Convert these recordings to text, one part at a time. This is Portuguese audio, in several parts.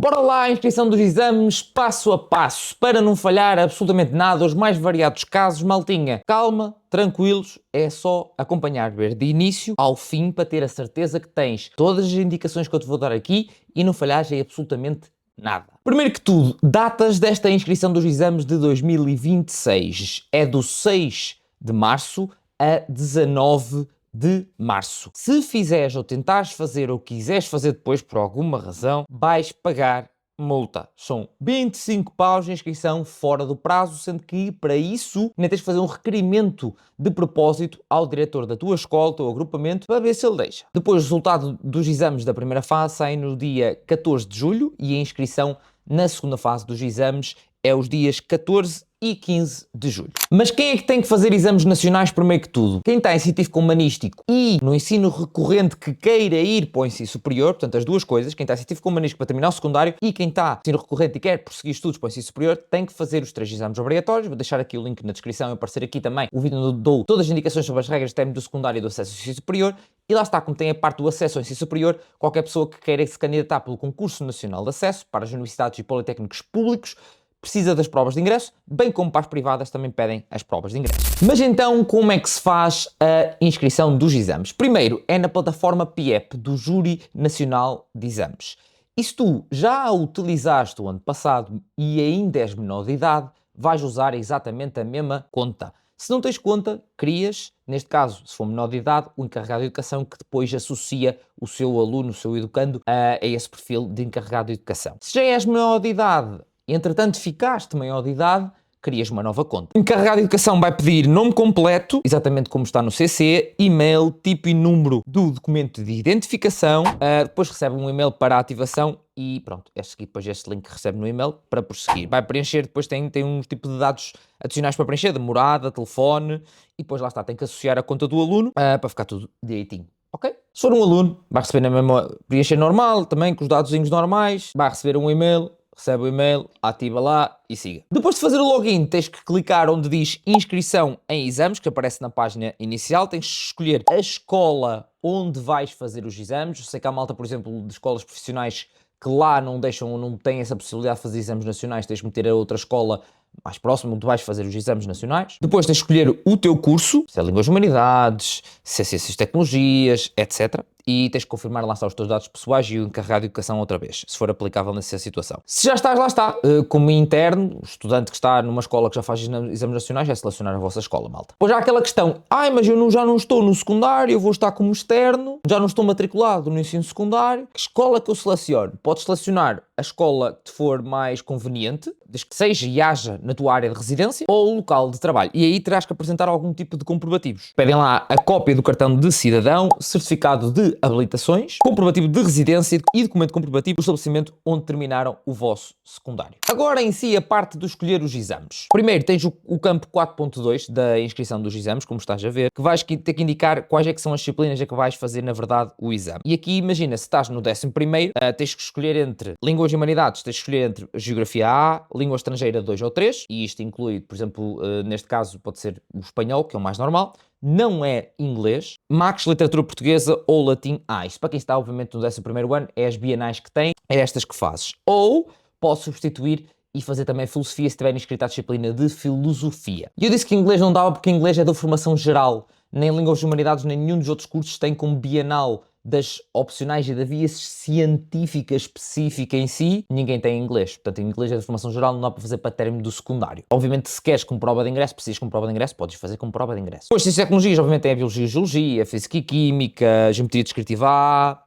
Bora lá, a inscrição dos exames passo a passo, para não falhar absolutamente nada, os mais variados casos, maltinha. Calma, tranquilos, é só acompanhar, ver de início ao fim para ter a certeza que tens todas as indicações que eu te vou dar aqui e não falhares em absolutamente nada. Primeiro que tudo, datas desta inscrição dos exames de 2026. É do 6 de março a 19 de março. Se fizeres ou tentares fazer ou quiseres fazer depois por alguma razão, vais pagar multa. São 25 paus de inscrição fora do prazo, sendo que para isso ainda tens de fazer um requerimento de propósito ao diretor da tua escola, teu agrupamento, para ver se ele deixa. Depois o resultado dos exames da primeira fase sai no dia 14 de julho e a inscrição na segunda fase dos exames é os dias 14 e 15 de julho. Mas quem é que tem que fazer exames nacionais primeiro que tudo? Quem está em científico humanístico e no ensino recorrente que queira ir para o ensino superior, portanto as duas coisas, quem está em científico humanístico para terminar o secundário e quem está em ensino recorrente e quer prosseguir estudos para o ensino superior, tem que fazer os 3 exames obrigatórios. Vou deixar aqui o link na descrição e aparecer aqui também o vídeo onde dou todas as indicações sobre as regras de término do secundário e do acesso ao ensino superior. E lá está, como tem a parte do acesso ao ensino superior, qualquer pessoa que queira se candidatar pelo Concurso Nacional de Acesso para as universidades e politécnicos públicos precisa das provas de ingresso, bem como para as privadas também pedem as provas de ingresso. Mas então, como é que se faz a inscrição dos exames? Primeiro, é na plataforma PIEP do Júri Nacional de Exames. E se tu já a utilizaste o ano passado e ainda és menor de idade, vais usar exatamente a mesma conta. Se não tens conta, crias, neste caso, se for menor de idade, o encarregado de educação que depois associa o seu aluno, o seu educando, a esse perfil de encarregado de educação. Se já és menor de idade, entretanto ficaste maior de idade, crias uma nova conta. O encarregado de educação vai pedir nome completo, exatamente como está no CC, e-mail, tipo e número do documento de identificação, depois recebe um e-mail para a ativação e pronto, é seguir depois este link que recebe no e-mail para prosseguir. Vai preencher, depois tem um tipo de dados adicionais para preencher, de morada, telefone, e depois lá está, tem que associar a conta do aluno para ficar tudo direitinho. Ok? Se for um aluno, vai receber na mesma preencher normal, também com os dadozinhos normais, vai receber um e-mail, recebe o e-mail, ativa lá e siga. Depois de fazer o login, tens que clicar onde diz inscrição em exames, que aparece na página inicial. Tens que escolher a escola onde vais fazer os exames. Eu sei que há malta, por exemplo, de escolas profissionais que lá não deixam ou não têm essa possibilidade de fazer exames nacionais. Tens que meter a outra escola mais próxima onde vais fazer os exames nacionais. Depois tens de escolher o teu curso, se é Línguas Humanidades, se é Ciências e Tecnologias, etc. E tens que confirmar lá os teus dados pessoais e o encarregado de educação outra vez, se for aplicável nessa situação. Se já estás, lá está, como interno, o estudante que está numa escola que já faz exames nacionais, é selecionar a vossa escola, malta. Depois há aquela questão, mas eu já não estou no secundário, eu vou estar como externo, já não estou matriculado no ensino secundário, que escola que eu seleciono? Podes selecionar a escola que te for mais conveniente, desde que seja e haja na tua área de residência, ou o local de trabalho. E aí terás que apresentar algum tipo de comprovativos. Pedem lá a cópia do cartão de cidadão, certificado de habilitações, comprovativo de residência e documento comprovativo do estabelecimento onde terminaram o vosso secundário. Agora em si a parte de escolher os exames. Primeiro tens o campo 4.2 da inscrição dos exames, como estás a ver, que vais ter que indicar quais é que são as disciplinas a que vais fazer na verdade o exame. E aqui imagina, se estás no 11º, tens que escolher entre Línguas e Humanidades, tens que escolher entre Geografia A, Língua Estrangeira 2 ou 3, e isto inclui, por exemplo, neste caso pode ser o espanhol, que é o mais normal. Não é inglês, Max, literatura portuguesa ou latim. Isto para quem está obviamente no 11º ano, é as bienais que tem, é estas que fazes. Ou posso substituir e fazer também filosofia se estiver inscrito à disciplina de filosofia. E eu disse que inglês não dava porque inglês é da formação geral, nem línguas de humanidades, nem nenhum dos outros cursos tem como bienal das opcionais e da via científica específica em si, ninguém tem inglês. Portanto, inglês é de formação geral, não dá para fazer para término do secundário. Obviamente, se queres com prova de ingresso, precisas com prova de ingresso, podes fazer com prova de ingresso. Depois, ciências e tecnologias, obviamente, tem a biologia e geologia, física e química, geometria descritiva A,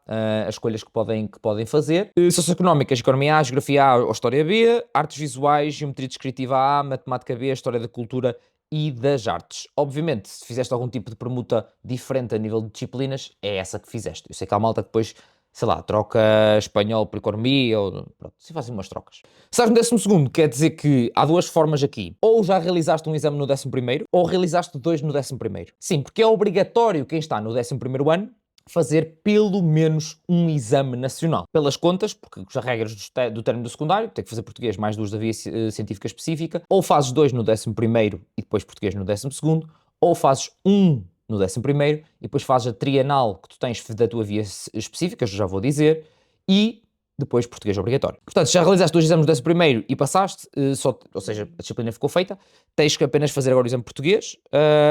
as escolhas que podem fazer. Socioeconómicas, economia A, geografia A ou história B, artes visuais, geometria descritiva A, matemática B, história da cultura e das artes. Obviamente, se fizeste algum tipo de permuta diferente a nível de disciplinas, é essa que fizeste. Eu sei que há malta que depois, sei lá, troca espanhol por economia, ou pronto, se fazem umas trocas. Se estás no 12º, quer dizer que há duas formas aqui. Ou já realizaste um exame no 11º, ou realizaste 2 no 11º. Sim, porque é obrigatório quem está no 11º ano fazer pelo menos um exame nacional. Pelas contas, porque as regras do término do secundário, tem que fazer português mais 2 da via científica específica, ou fazes 2 no 11º e depois português no 12º, ou fazes 1 no 11º e depois fazes a trienal que tu tens da tua via específica, já vou dizer, e depois português obrigatório. Portanto, se já realizaste 2 exames do 11º e passaste, ou seja, a disciplina ficou feita, tens que apenas fazer agora o exame de português.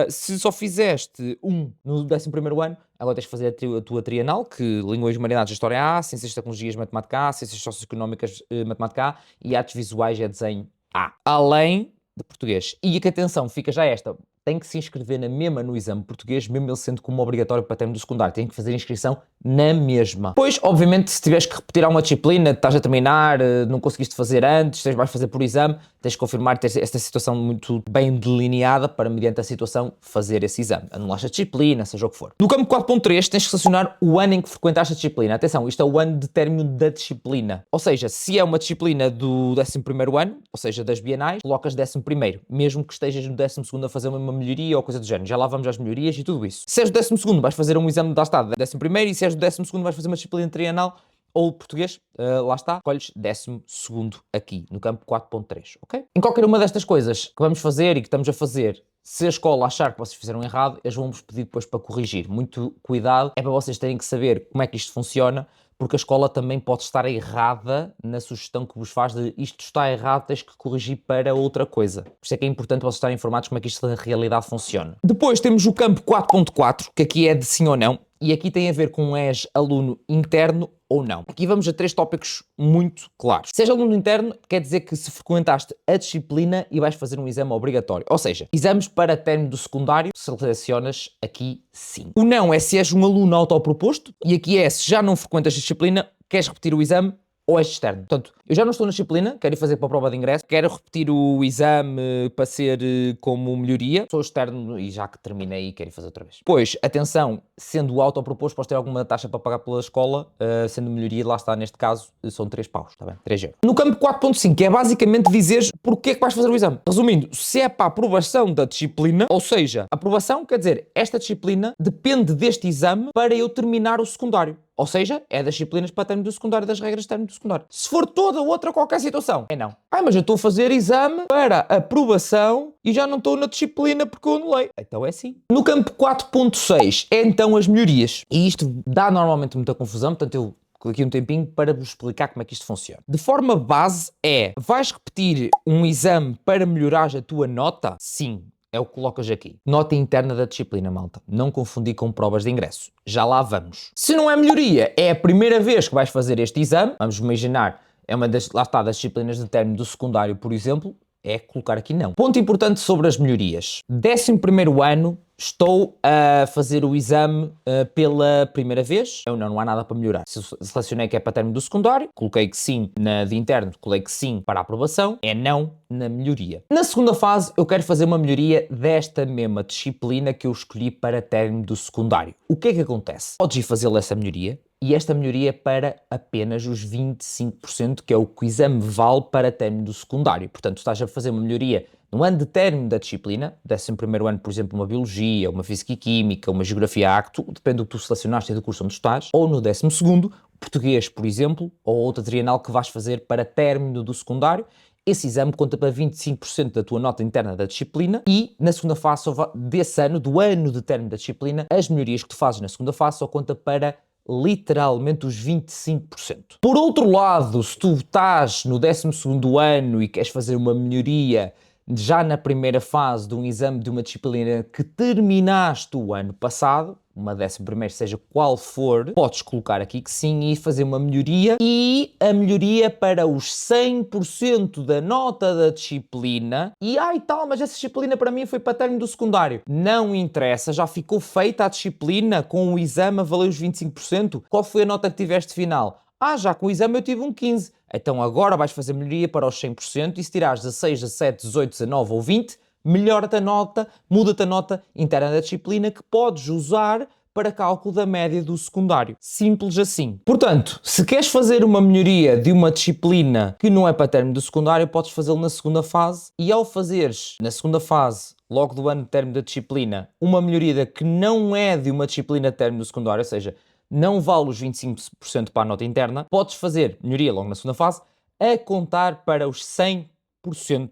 Se só fizeste no 11º ano, agora tens que fazer a tua trienal, que Línguas e Humanidades, História A, Ciências e Tecnologias, Matemática A, Ciências Socioeconómicas, Matemática A e Artes Visuais e Desenho A. Além de português. E que atenção, fica já esta, tem que se inscrever na mesma no exame português, mesmo ele sendo como obrigatório para término do secundário. Tem que fazer a inscrição na mesma. Pois, obviamente, se tiveres que repetir alguma disciplina, estás a terminar, não conseguiste fazer antes, vais fazer por exame, tens de confirmar ter esta situação muito bem delineada para, mediante a situação, fazer esse exame. Anulaste a disciplina, seja o que for. No campo 4.3, tens que selecionar o ano em que frequentaste a disciplina. Atenção, isto é o ano de término da disciplina. Ou seja, se é uma disciplina do 11º ano, ou seja, das bienais, colocas 11º, mesmo que estejas no 12º a fazer uma melhoria ou coisa do género. Já lá vamos às melhorias e tudo isso. Se és do 12º, vais fazer um exame de estado de 11º, e se és do 12º, vais fazer uma disciplina trienal ou português, lá está, escolhes 12º aqui, no campo 4.3, ok? Em qualquer uma destas coisas que vamos fazer e que estamos a fazer, se a escola achar que vocês fizeram errado, eles vão-vos pedir depois para corrigir. Muito cuidado, é para vocês terem que saber como é que isto funciona, porque a escola também pode estar errada na sugestão que vos faz de isto está errado, tens que corrigir para outra coisa. Por isso é que é importante vocês estarem informados como é que isto na realidade funciona. Depois temos o campo 4.4, que aqui é de sim ou não, e aqui tem a ver com és aluno interno ou não. Aqui vamos a 3 tópicos muito claros. Se és aluno interno, quer dizer que se frequentaste a disciplina e vais fazer um exame obrigatório. Ou seja, exames para término do secundário, selecionas aqui sim. O não é se és um aluno autoproposto, e aqui é se já não frequentas a disciplina, queres repetir o exame, ou és externo. Portanto, eu já não estou na disciplina, quero ir fazer para a prova de ingresso, quero repetir o exame para ser como melhoria, sou externo e já que terminei quero ir fazer outra vez. Pois, atenção, sendo autoproposto, podes ter alguma taxa para pagar pela escola, sendo melhoria, lá está, neste caso, são 3 paus, está bem? 3 euros. No campo 4.5, que é basicamente dizeres porque é que vais fazer o exame. Resumindo, se é para a aprovação da disciplina, ou seja, aprovação quer dizer, esta disciplina depende deste exame para eu terminar o secundário. Ou seja, é das disciplinas para término do secundário, das regras de término do secundário. Se for toda outra qualquer situação, é não. Mas eu estou a fazer exame para aprovação e já não estou na disciplina porque eu anulei. Então é sim. No campo 4.6 é então as melhorias. E isto dá normalmente muita confusão, portanto eu coloquei um tempinho para vos explicar como é que isto funciona. De forma base vais repetir um exame para melhorar a tua nota? Sim. É o que colocas aqui. Nota interna da disciplina, malta. Não confundir com provas de ingresso. Já lá vamos. Se não é melhoria, é a primeira vez que vais fazer este exame. Vamos imaginar, é uma das, lá está, das disciplinas de término do secundário, por exemplo. É colocar aqui não. Ponto importante sobre as melhorias. 11º ano, estou a fazer o exame pela primeira vez. Não há nada para melhorar. Se selecionei que é para término do secundário, coloquei que sim na de interno, coloquei que sim para a aprovação, é não na melhoria. Na segunda fase, eu quero fazer uma melhoria desta mesma disciplina que eu escolhi para término do secundário. O que é que acontece? Podes ir fazê-la essa melhoria, e esta melhoria para apenas os 25%, que é o que o exame vale para término do secundário. Portanto, estás a fazer uma melhoria no ano de término da disciplina, 11º ano, por exemplo, uma Biologia, uma Física e Química, uma Geografia Acto, depende do que tu selecionaste e do curso onde estás, ou no 12º, Português, por exemplo, ou outra trienal que vais fazer para término do secundário. Esse exame conta para 25% da tua nota interna da disciplina e na segunda fase desse ano, do ano de término da disciplina, as melhorias que tu fazes na segunda fase só conta para literalmente os 25%. Por outro lado, se tu estás no 12º ano e queres fazer uma melhoria já na primeira fase de um exame de uma disciplina que terminaste o ano passado, uma 11ª, seja qual for, podes colocar aqui que sim e fazer uma melhoria, e a melhoria para os 100% da nota da disciplina. E tal, mas essa disciplina para mim foi para término do secundário. Não interessa, já ficou feita a disciplina com o exame a valer os 25%. Qual foi a nota que tiveste final? Já com o exame eu tive um 15. Então agora vais fazer melhoria para os 100% e se tirares 16, 17, 18, 19 ou 20, melhora-te a nota, muda-te a nota interna da disciplina que podes usar para cálculo da média do secundário. Simples assim. Portanto, se queres fazer uma melhoria de uma disciplina que não é para término do secundário, podes fazê-lo na segunda fase e ao fazeres na segunda fase, logo do ano de término da disciplina, uma melhoria que não é de uma disciplina de término do secundário, ou seja, não vale os 25% para a nota interna, podes fazer melhoria logo na segunda fase a contar para os 100%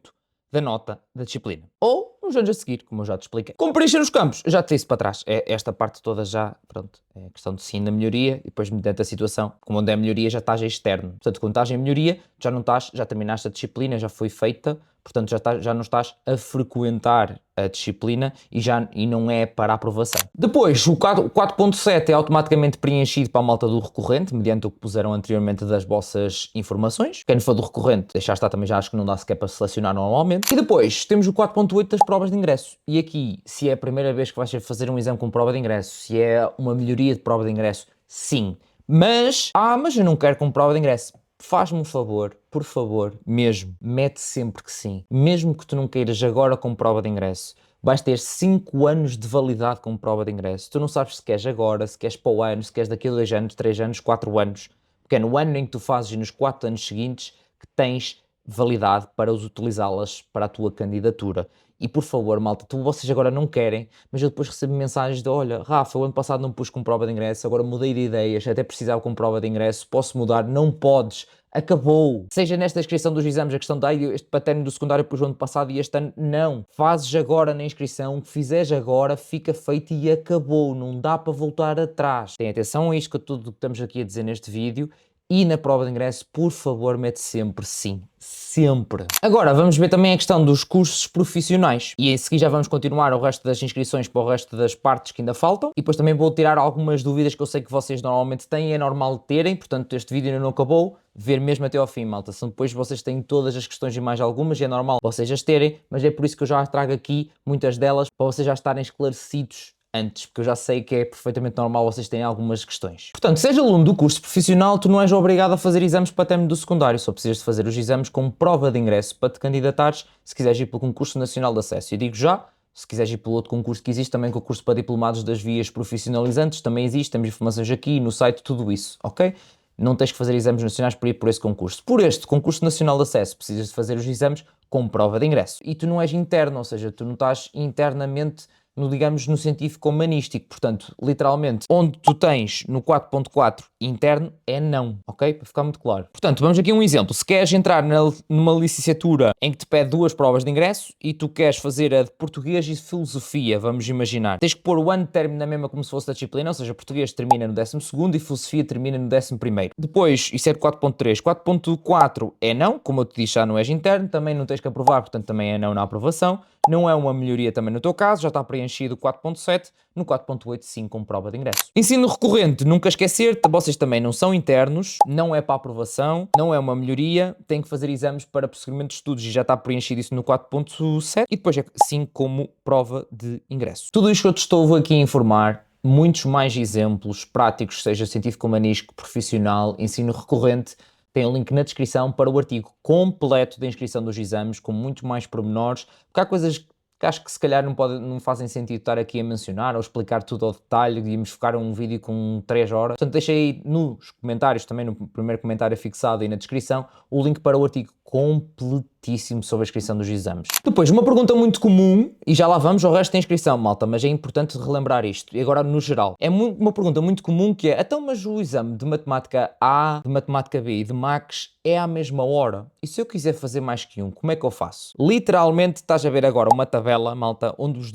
da nota da disciplina. Ou uns anos a seguir, como eu já te expliquei. Como preencher os campos, já te disse para trás. Esta parte toda já, pronto, É questão de sim da melhoria e depois mediante a situação, como onde é melhoria já estás externo. Portanto, quando estás em melhoria, já não estás, já terminaste a disciplina, já foi feita, portanto já não estás a frequentar a disciplina e não é para a aprovação. Depois, o 4.7 é automaticamente preenchido para a malta do recorrente, mediante o que puseram anteriormente das vossas informações. Quem não for do recorrente, deixar estar também, já acho que não dá sequer para selecionar normalmente. E depois, temos o 4.8 das provas de ingresso. E aqui, se é a primeira vez que vais fazer um exame com prova de ingresso, se é uma melhoria de prova de ingresso, sim. Mas eu não quero com prova de ingresso. Faz-me um favor, por favor, mesmo, mete sempre que sim. Mesmo que tu não queiras agora com prova de ingresso, vais ter 5 anos de validade com prova de ingresso. Tu não sabes se queres agora, se queres para o ano, se queres daqui a 2 anos, 3 anos, 4 anos. Porque é no ano em que tu fazes e nos 4 anos seguintes que tens validade para os utilizá-las para a tua candidatura. E por favor, malta, vocês agora não querem, mas eu depois recebo mensagens de: olha, Rafa, o ano passado não pus com prova de ingresso, agora mudei de ideias, até precisava com prova de ingresso, posso mudar? Não podes, acabou. Seja nesta inscrição dos exames a questão de este patérnio do secundário pus o ano passado e este ano, não. Fazes agora na inscrição, o que fizeres agora fica feito e acabou, não dá para voltar atrás. Tem atenção a isto, que tudo o que estamos aqui a dizer neste vídeo. E na prova de ingresso, por favor, mete sempre sim. Sempre. Agora, vamos ver também a questão dos cursos profissionais. E em seguida já vamos continuar o resto das inscrições para o resto das partes que ainda faltam. E depois também vou tirar algumas dúvidas que eu sei que vocês normalmente têm, é normal terem. Portanto, este vídeo ainda não acabou. Ver mesmo até ao fim, malta. São depois vocês têm todas as questões e mais algumas, e é normal vocês as terem. Mas é por isso que eu já trago aqui muitas delas, para vocês já estarem esclarecidos antes, porque eu já sei que é perfeitamente normal vocês terem algumas questões. Portanto, seja aluno do curso profissional, tu não és obrigado a fazer exames para término do secundário, só precisas de fazer os exames como prova de ingresso para te candidatares se quiseres ir pelo concurso nacional de acesso. E digo já, se quiseres ir pelo outro concurso que existe, também concurso para diplomados das vias profissionalizantes, também existe, temos informações aqui no site, tudo isso, ok? Não tens que fazer exames nacionais para ir por esse concurso. Por este concurso nacional de acesso, precisas de fazer os exames com prova de ingresso. E tu não és interno, ou seja, tu não estás internamente digamos, no científico humanístico. Portanto, literalmente, onde tu tens no 4.4 interno é não, ok? Para ficar muito claro. Portanto, vamos aqui a um exemplo. Se queres entrar numa licenciatura em que te pede 2 provas de ingresso e tu queres fazer a de português e filosofia, vamos imaginar, tens que pôr o ano de término na mesma como se fosse da disciplina, ou seja, português termina no 12º e filosofia termina no 11º. Depois, isso é de 4.3. 4.4 é não, como eu te disse, já não és interno, também não tens que aprovar, portanto também é não na aprovação. Não é uma melhoria também no teu caso, já está preenchido o 4.7, no 4.8 sim com prova de ingresso. Ensino recorrente, nunca esquecer, vocês também não são internos, não é para aprovação, não é uma melhoria, têm que fazer exames para prosseguimento de estudos e já está preenchido isso no 4.7 e depois é sim como prova de ingresso. Tudo isto que eu te estou aqui a informar, muitos mais exemplos práticos, seja científico, humanístico, profissional, ensino recorrente, tem um link na descrição para o artigo completo da inscrição dos exames, com muito mais pormenores, porque há coisas que acho que se calhar não fazem sentido estar aqui a mencionar ou explicar tudo ao detalhe, íamos ficar um vídeo com 3 horas. Portanto, deixei nos comentários, também no primeiro comentário fixado e na descrição, o link para o artigo completíssimo sobre a inscrição dos exames. Depois, uma pergunta muito comum, e já lá vamos ao resto da inscrição, malta, mas é importante relembrar isto, e agora no geral. É uma pergunta muito comum que é: então, mas o exame de Matemática A, de Matemática B e de Max é à mesma hora? E se eu quiser fazer mais que um, como é que eu faço? Literalmente, estás a ver agora uma tabela, malta, onde vos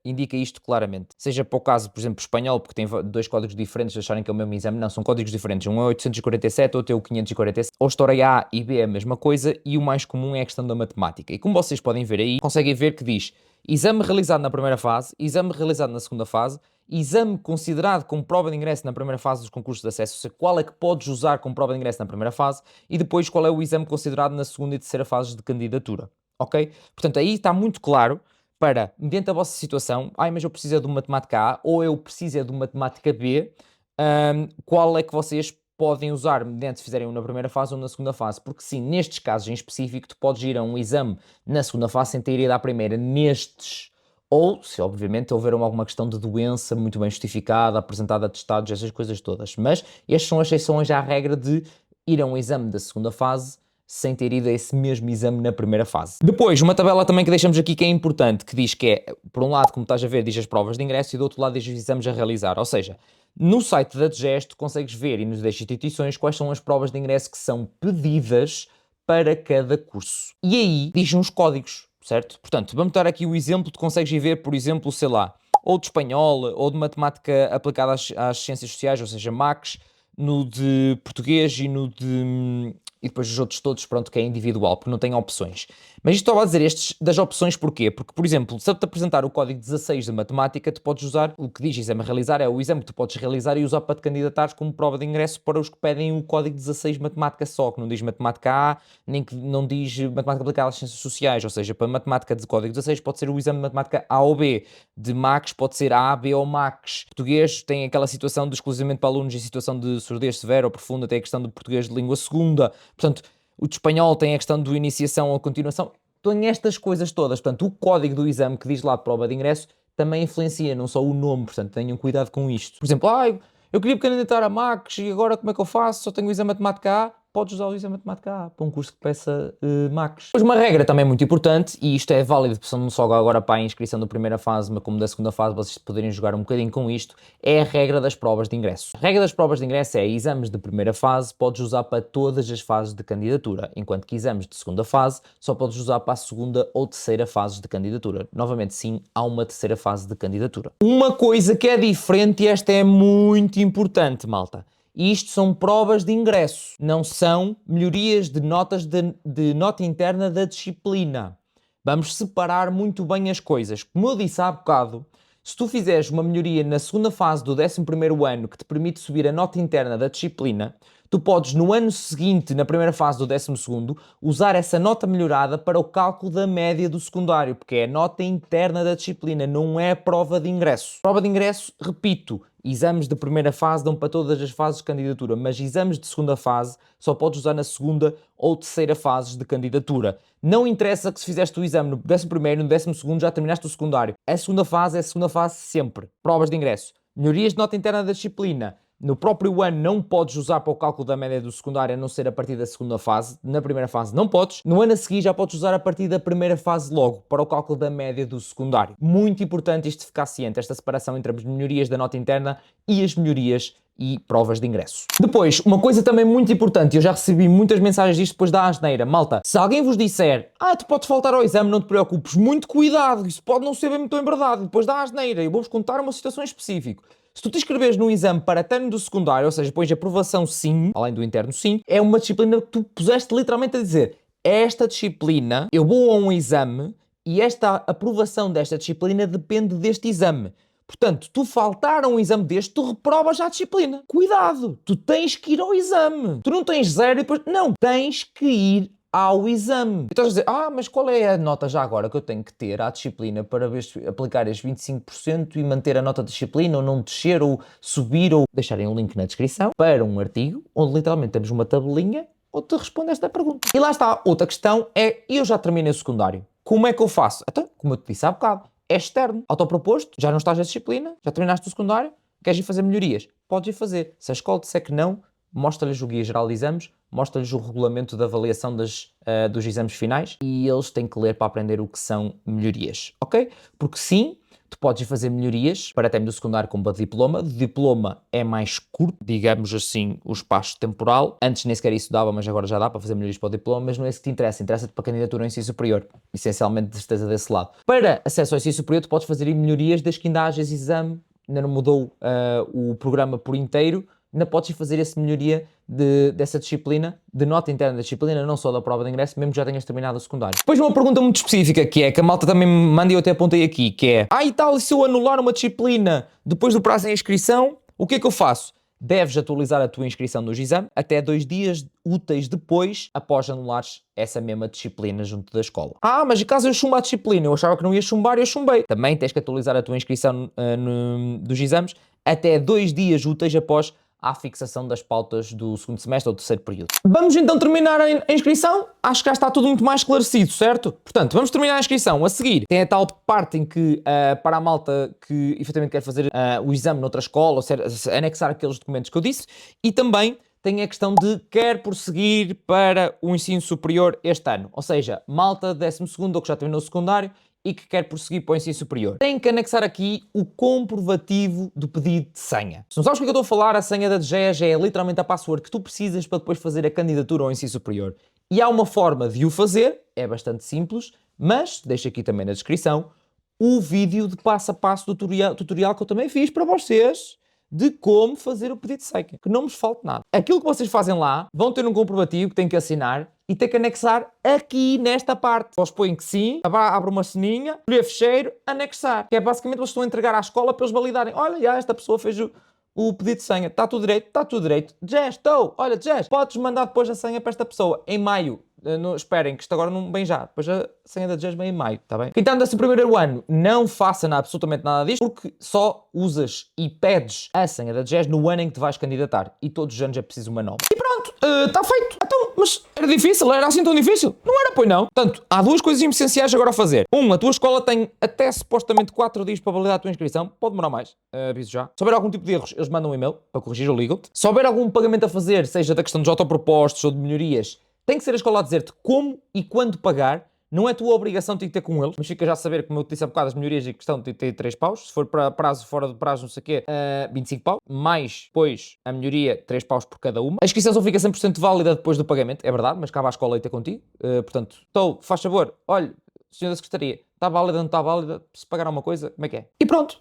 indica isto claramente. Seja para o caso, por exemplo, espanhol, porque tem 2 códigos diferentes, acharem que é o mesmo exame, não, são códigos diferentes. Um é 847, outro é o 547. Ou história A e B é a mesma coisa, e o mais comum é a questão da matemática. E como vocês podem ver aí, conseguem ver que diz exame realizado na primeira fase, exame realizado na segunda fase, exame considerado como prova de ingresso na primeira fase dos concursos de acesso, ou seja, qual é que podes usar como prova de ingresso na primeira fase, e depois qual é o exame considerado na segunda e terceira fases de candidatura, ok? Portanto, aí está muito claro para, mediante a vossa situação, mas eu preciso de uma matemática A, ou eu preciso de uma matemática B, qual é que vocês podem usar, mediante se fizerem um na primeira fase ou na segunda fase, porque sim, nestes casos em específico, tu podes ir a um exame na segunda fase sem ter ido à primeira, ou se obviamente houver alguma questão de doença muito bem justificada, apresentada a testados, essas coisas todas. Mas estas são as exceções à regra de ir a um exame da segunda fase sem ter ido a esse mesmo exame na primeira fase. Depois, uma tabela também que deixamos aqui que é importante, que diz que é, por um lado, como estás a ver, diz as provas de ingresso e do outro lado diz os exames a realizar. Ou seja, no site da DGEST consegues ver e nos das instituições quais são as provas de ingresso que são pedidas para cada curso. E aí diz uns códigos, certo? Portanto, vamos dar aqui o exemplo, tu consegues ver, por exemplo, sei lá, ou de espanhol, ou de matemática aplicada às ciências sociais, ou seja, MACs, no de português e no de... E depois os outros todos, pronto, que é individual, porque não tem opções. Mas isto estava a dizer estes das opções porquê? Porque, por exemplo, se eu te apresentar o código 16 de matemática, tu podes usar, o que diz exame a realizar, é o exame que tu podes realizar e usar para te candidatares como prova de ingresso para os que pedem o código 16 de matemática só, que não diz matemática A, nem que não diz matemática aplicada às ciências sociais, ou seja, para matemática de código 16 pode ser o exame de matemática A ou B, de MACs pode ser A, B ou MACs. Português tem aquela situação de exclusivamente para alunos em situação de surdez severa ou profunda, tem a questão do português de língua segunda. Portanto, o de espanhol tem a questão do iniciação ou continuação. Tem estas coisas todas. Portanto, o código do exame que diz lá de prova de ingresso também influencia, não só o nome. Portanto, tenham cuidado com isto. Por exemplo, eu queria me candidatar a MACs e agora como é que eu faço? Só tenho o exame de matemática A. Podes usar o exame de matemática A para um curso que peça MACs. Depois uma regra também muito importante, e isto é válido não só agora para a inscrição da primeira fase, mas como da segunda fase, vocês poderem jogar um bocadinho com isto, é a regra das provas de ingresso. A regra das provas de ingresso é exames de primeira fase podes usar para todas as fases de candidatura, enquanto que exames de segunda fase só podes usar para a segunda ou terceira fase de candidatura. Novamente, sim, há uma terceira fase de candidatura. Uma coisa que é diferente, e esta é muito importante, malta. Isto são provas de ingresso, não são melhorias de notas de nota interna da disciplina. Vamos separar muito bem as coisas. Como eu disse há bocado, se tu fizeres uma melhoria na segunda fase do 11º ano que te permite subir a nota interna da disciplina, tu podes no ano seguinte, na primeira fase do 12º, usar essa nota melhorada para o cálculo da média do secundário, porque é a nota interna da disciplina, não é a prova de ingresso. Prova de ingresso, repito, exames de primeira fase dão para todas as fases de candidatura, mas exames de segunda fase só podes usar na segunda ou terceira fases de candidatura. Não interessa que se fizeste o exame no 11º, no 12º já terminaste o secundário. A segunda fase é a segunda fase sempre. Provas de ingresso. Melhorias de nota interna da disciplina. No próprio ano não podes usar para o cálculo da média do secundário, a não ser a partir da segunda fase. Na primeira fase não podes. No ano a seguir já podes usar a partir da primeira fase logo, para o cálculo da média do secundário. Muito importante isto ficar ciente, esta separação entre as melhorias da nota interna e as melhorias e provas de ingresso. Depois, uma coisa também muito importante, eu já recebi muitas mensagens disto depois da asneira. Malta, se alguém vos disser, tu podes faltar ao exame, não te preocupes, muito cuidado, isso pode não ser bem muito em verdade, depois da asneira, eu vou-vos contar uma situação específica. Se tu te inscreveres num exame para término do secundário, ou seja, pões aprovação sim, além do interno sim, é uma disciplina que tu puseste literalmente a dizer, esta disciplina, eu vou a um exame e esta aprovação desta disciplina depende deste exame. Portanto, tu faltar a um exame deste, tu reprovas já a disciplina. Cuidado, tu tens que ir ao exame. Tu não tens 0 e depois... Não, tens que ir ao exame. E estás a dizer, mas qual é a nota já agora que eu tenho que ter à disciplina para ver se aplicar estes 25% e manter a nota da disciplina, ou não descer, ou subir, ou deixarem um link na descrição para um artigo onde literalmente temos uma tabelinha onde te responde esta pergunta. E lá está, outra questão é, eu já terminei o secundário, como é que eu faço? Então, como eu te disse há bocado, é externo, autoproposto, já não estás na disciplina, já terminaste o secundário, queres ir fazer melhorias? Podes ir fazer. Se a escola disser que não, mostra-lhes o Guia Geral de Exames, mostra-lhes o regulamento de avaliação dos exames finais e eles têm que ler para aprender o que são melhorias, ok? Porque sim, tu podes fazer melhorias para término do secundário como para diploma. O diploma é mais curto, digamos assim, o espaço temporal. Antes nem sequer isso dava, mas agora já dá para fazer melhorias para o diploma, mas não é isso que te interessa. Interessa-te para a candidatura ao ensino superior. Essencialmente, de certeza desse lado. Para acesso ao ensino superior, tu podes fazer melhorias desde que ainda hajas exame, ainda não mudou o programa por inteiro, ainda podes fazer essa melhoria dessa disciplina, de nota interna da disciplina, não só da prova de ingresso, mesmo que já tenhas terminado o secundário. Depois uma pergunta muito específica, que é, que a malta também me manda e eu até apontei aqui, que é, e tal, se eu anular uma disciplina depois do prazo de inscrição, o que é que eu faço? Deves atualizar a tua inscrição nos exames até 2 dias úteis depois, após anulares essa mesma disciplina junto da escola. Mas e caso eu chumbe a disciplina? Eu achava que não ia chumbar e eu chumbei. Também tens que atualizar a tua inscrição dos exames até 2 dias úteis após à fixação das pautas do segundo semestre ou terceiro período. Vamos então terminar a inscrição? Acho que já está tudo muito mais esclarecido, certo? Portanto, vamos terminar a inscrição. A seguir, tem a tal parte em que, para a malta que efetivamente quer fazer o exame noutra escola, ou seja, anexar aqueles documentos que eu disse, e também tem a questão de quer prosseguir para o ensino superior este ano. Ou seja, malta 12º ou que já terminou o secundário e que quer prosseguir para o ensino superior. Tem que anexar aqui o comprovativo do pedido de senha. Se não sabes o que eu estou a falar, a senha da DGES é literalmente a password que tu precisas para depois fazer a candidatura ao ensino superior. E há uma forma de o fazer, é bastante simples, mas deixo aqui também na descrição o vídeo de passo a passo do tutorial que eu também fiz para vocês de como fazer o pedido de senha. Que não vos falte nada. Aquilo que vocês fazem lá, vão ter um comprovativo que têm que assinar e têm que anexar aqui nesta parte. Vocês põem que sim, abre uma ceninha, escolher fecheiro, anexar. Que é basicamente vocês estão a entregar à escola para eles validarem. Olha, já esta pessoa fez o pedido de senha. Está tudo direito? Está tudo direito. Jess, olha, Jess, podes mandar depois a senha para esta pessoa em maio. Esperem, que isto agora não vem já. Depois a senha da Jess vem em maio, está bem? Quem está nesse primeiro ano, não faça absolutamente nada disto, porque só usas e pedes a senha da Jess no ano em que te vais candidatar. E todos os anos é preciso uma nova. E pronto, está feito. Então, mas era difícil? Era assim tão difícil? Não era, pois não. Portanto, há duas coisas essenciais agora a fazer. A tua escola tem até supostamente 4 dias para validar a tua inscrição. Pode demorar mais, aviso já. Se houver algum tipo de erros, eles mandam um e-mail para corrigir ou ligam-te. Se houver algum pagamento a fazer, seja da questão dos autopropostos ou de melhorias, tem que ser a escola a dizer-te como e quando pagar. Não é tua obrigação de ter com eles, mas fica já a saber, como eu te disse há bocado, as melhorias e questão de ter 3 paus. Se for para prazo, fora do prazo, não sei o quê, 25 paus. Mais, depois, a melhoria, 3 paus por cada uma. A inscrição só fica 100% válida depois do pagamento, é verdade, mas cabe à escola ir ter contigo. Portanto, faz favor, olha, senhor da Secretaria, está válida, não está válida, se pagar alguma coisa, como é que é? E pronto,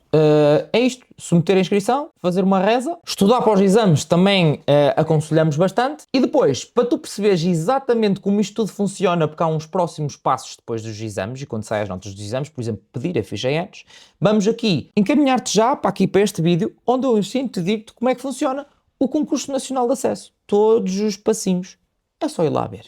é isto, submeter a inscrição, fazer uma reza, estudar para os exames também aconselhamos bastante, e depois, para tu perceberes exatamente como isto tudo funciona, porque há uns próximos passos depois dos exames, e quando saem as notas dos exames, por exemplo, pedir a ficha antes, vamos aqui encaminhar-te já para este vídeo, onde eu ensino-te e digo-te como é que funciona o Concurso Nacional de Acesso. Todos os passinhos, é só ir lá ver.